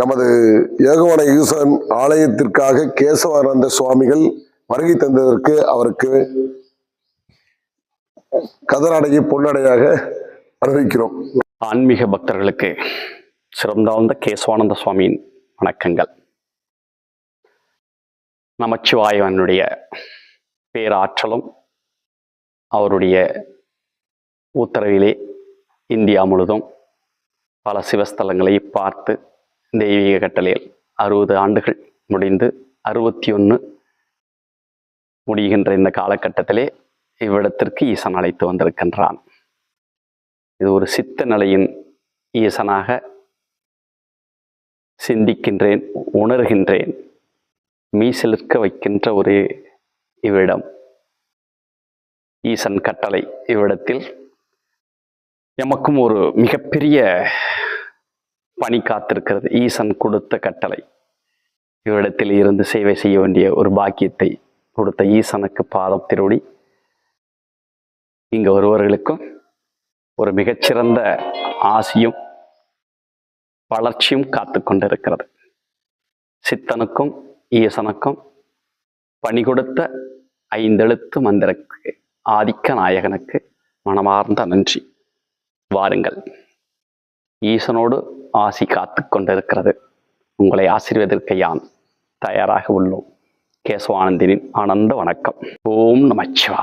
நமது ஏகவன ஈசன் ஆலயத்திற்காக கேசவானந்த சுவாமிகள் வருகை தந்ததற்கு அவருக்கு கதராடையை பொன்னடையாக அறிவிக்கிறோம். ஆன்மீக பக்தர்களுக்கு சிறந்தாழ்ந்த கேசவானந்த சுவாமியின் வணக்கங்கள். நமச்சிவாயவனுடைய பேராற்றலும் அவருடைய உத்தரவிலே இந்தியா முழுதும் பல சிவஸ்தலங்களை பார்த்து தெய்வீக கட்டளையில் 60 ஆண்டுகள் முடிந்து 61 முடிகின்ற இந்த காலகட்டத்திலே இவ்விடத்திற்கு ஈசன் அழைத்து வந்திருக்கின்றான். இது ஒரு சித்த நிலையின் ஈசனாக சிந்திக்கின்றேன், உணர்கின்றேன், மீசிலிருக்க வைக்கின்ற ஒரு இவ்விடம். ஈசன் கட்டளை இவ்விடத்தில் எமக்கும் ஒரு மிகப்பெரிய பணி காத்திருக்கிறது. ஈசன் கொடுத்த கட்டளை இவ்விடத்தில் இருந்து சேவை செய்ய வேண்டிய ஒரு பாக்கியத்தை கொடுத்த ஈசனுக்கு பாதம் திருடி இங்கு வருவர்களுக்கும் ஒரு மிகச்சிறந்த ஆசியும் வளர்ச்சியும் காத்து கொண்டிருக்கிறது. சித்தனுக்கும் ஈசனுக்கும் பணி கொடுத்த 5 எழுத்து மந்திரக்கு ஆதிக்க நாயகனுக்கு மனமார்ந்த நன்றி. வாருங்கள், ஈசனோடு ஆசி காத்து கொண்டிருக்கிறது. உங்களை ஆசீர்வதிக்க யான் தயாராக உள்ளோம். கேசவானந்தனின் ஆனந்த வணக்கம். ஓம் நமச்சிவாய.